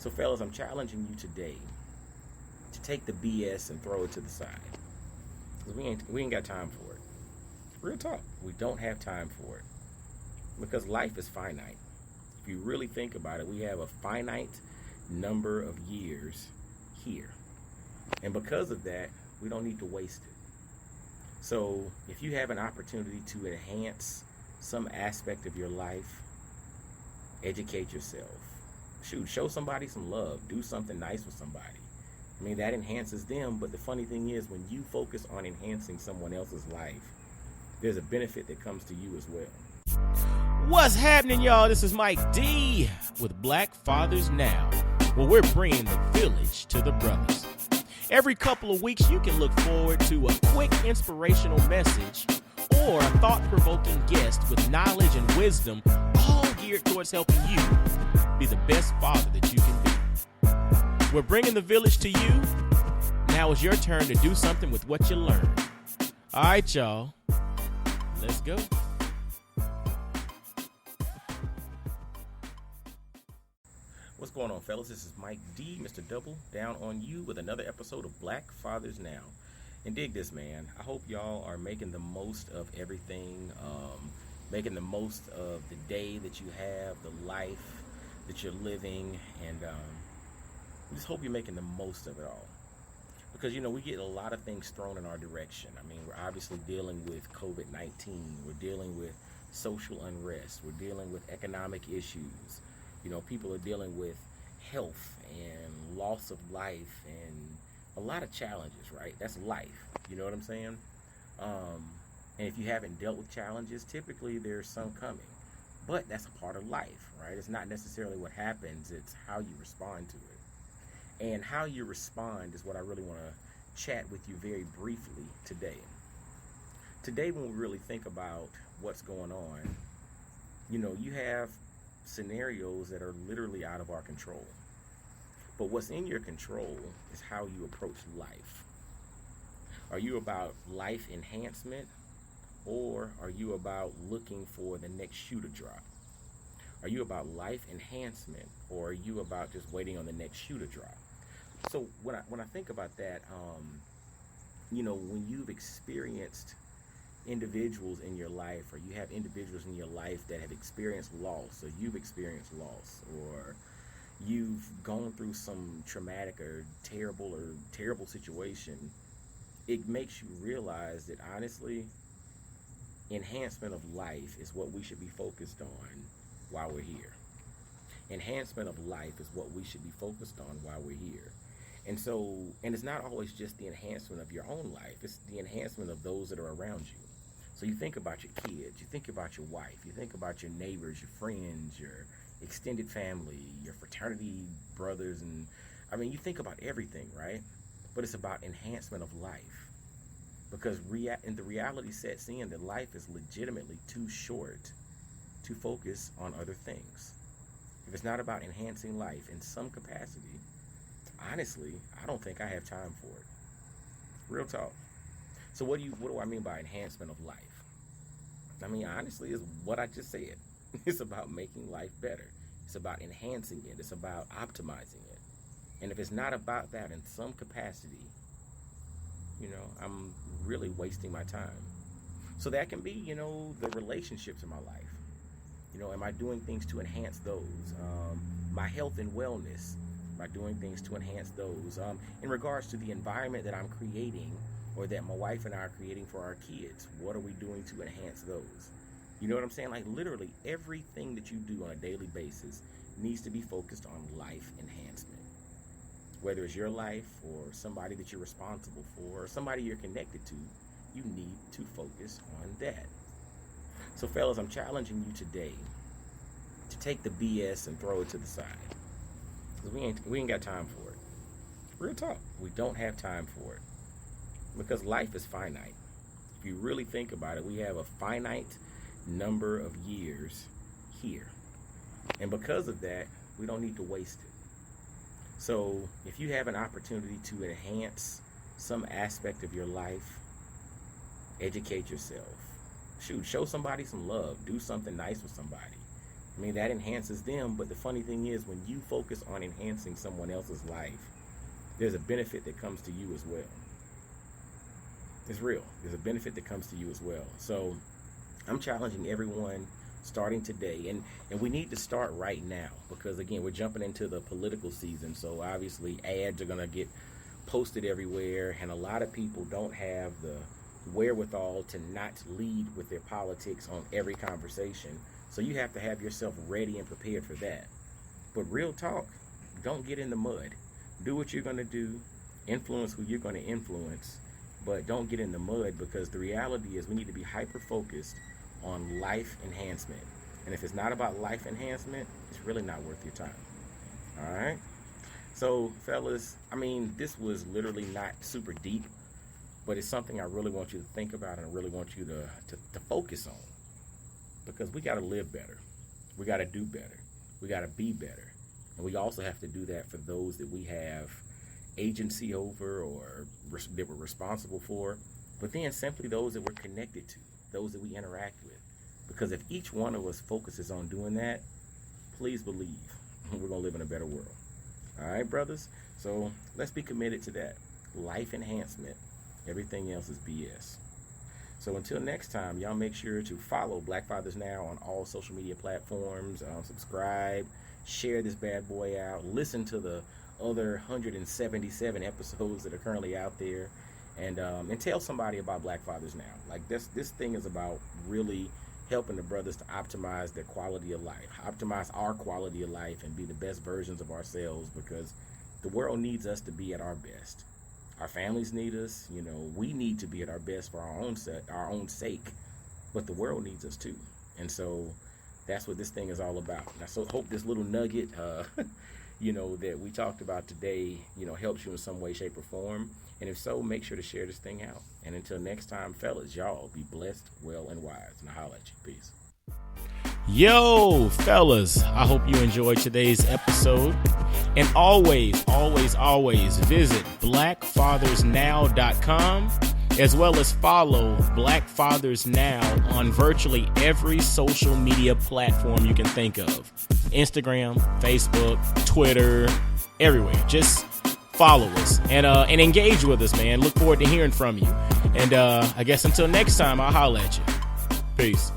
So fellas, I'm challenging you today to take the BS and throw it to the side. Because we ain't got time for it. Real talk. We don't have time for it. Because life is finite. If you really think about it, we have a finite number of years here. And because of that, we don't need to waste it. So if you have an opportunity to enhance some aspect of your life, educate yourself. Shoot, show somebody some love. Do something nice with somebody. I mean, that enhances them, but the funny thing is, when you focus on enhancing someone else's life, there's a benefit that comes to you as well. What's happening, y'all? This is Mike D with Black Fathers Now, where we're bringing the village to the brothers. Every couple of weeks, you can look forward to a quick inspirational message or a thought-provoking guest with knowledge and wisdom, all geared towards helping you be the best father that you can be. We're bringing the village to you. Now it's your turn to do something with what you learned. All right, y'all. Let's go. What's going on, fellas? This is Mike D, Mr. Double, down on you with another episode of Black Fathers Now. And dig this, man. I hope y'all are making the most of everything, making the most of the day that you have, the life that you're living, and I just hope you're making the most of it all. Because, you know, we get a lot of things thrown in our direction. I mean, we're obviously dealing with COVID-19. We're dealing with social unrest. We're dealing with economic issues. You know, people are dealing with health and loss of life and a lot of challenges, right? That's life. You know what I'm saying? And if you haven't dealt with challenges, typically there's some coming. But that's a part of life, right? It's not necessarily what happens. It's how you respond to it. And how you respond is what I really want to chat with you very briefly today. Today, when we really think about what's going on, you know, you have scenarios that are literally out of our control. But what's in your control is how you approach life. Are you about life enhancement, or are you about looking for the next shoe to drop? Are you about life enhancement, or are you about just waiting on the next shoe to drop? So when I think about that, you know, when you've experienced individuals in your life, or you have individuals in your life that have experienced loss, or you've experienced loss, or you've gone through some traumatic or terrible situation, it makes you realize that honestly, enhancement of life is what we should be focused on while we're here. Enhancement of life is what we should be focused on while we're here. And so, and it's not always just the enhancement of your own life, it's the enhancement of those that are around you. So you think about your kids, you think about your wife, you think about your neighbors, your friends, your extended family, your fraternity brothers, and I mean, you think about everything, right? But it's about enhancement of life. Because and the reality sets in that life is legitimately too short to focus on other things. If it's not about enhancing life in some capacity, honestly, I don't think I have time for it. Real talk. So what do I mean by enhancement of life? I mean, honestly, it's what I just said. It's about making life better. It's about enhancing it. It's about optimizing it. And if it's not about that in some capacity, you know, I'm really wasting my time. So that can be, you know, the relationships in my life. You know, am I doing things to enhance those? My health and wellness. Am I doing things to enhance those? In regards to the environment that I'm creating, or that my wife and I are creating for our kids, what are we doing to enhance those? You know what I'm saying? Like literally everything that you do on a daily basis needs to be focused on life enhancement. Whether it's your life or somebody that you're responsible for or somebody you're connected to, you need to focus on that. So fellas, I'm challenging you today to take the BS and throw it to the side. Because we ain't got time for it. Real talk. We don't have time for it. Because life is finite. If you really think about it, we have a finite number of years here. And because of that, we don't need to waste it. So if you have an opportunity to enhance some aspect of your life, educate yourself. Shoot, show somebody some love. Do something nice with somebody. I mean, that enhances them. But the funny thing is, when you focus on enhancing someone else's life, there's a benefit that comes to you as well. It's real. There's a benefit that comes to you as well. So I'm challenging everyone starting today, and we need to start right now, because again, we're jumping into the political season. So obviously ads are going to get posted everywhere, and a lot of people don't have the wherewithal to not lead with their politics on every conversation. So you have to have yourself ready and prepared for that. But real talk, don't get in the mud. Do what you're going to do, influence who you're going to influence, but don't get in the mud, because the reality is we need to be hyper focused on life enhancement. And if it's not about life enhancement, it's really not worth your time. All right? So, fellas, I mean, this was literally not super deep, but it's something I really want you to think about, and I really want you to focus on. Because we got to live better. We got to do better. We got to be better. And we also have to do that for those that we have agency over, or that we're responsible for, but then simply those that we're connected to, those that we interact with. Because if each one of us focuses on doing that, please believe we're going to live in a better world. All right, brothers? So let's be committed to that. Life enhancement. Everything else is BS. So until next time, y'all make sure to follow Black Fathers Now on all social media platforms. Subscribe, share this bad boy out, listen to the other 177 episodes that are currently out there, and tell somebody about Black Fathers Now. Like this thing is about really helping the brothers to optimize their quality of life, optimize our quality of life, and be the best versions of ourselves, because the world needs us to be at our best. Our families need us. You know, we need to be at our best for our own sake, but the world needs us too. And so that's what this thing is all about. And I so hope this little nugget, that we talked about today, helps you in some way, shape, or form. And if so, make sure to share this thing out. And until next time, fellas, y'all be blessed, well, and wise. And I'll holler at you. Peace. Yo, fellas, I hope you enjoyed today's episode. And always, always, always visit blackfathersnow.com, as well as follow Black Fathers Now on virtually every social media platform you can think of. Instagram, Facebook, Twitter, everywhere. Just follow us and engage with us, man. Look forward to hearing from you. And I guess until next time, I'll holler at you. Peace.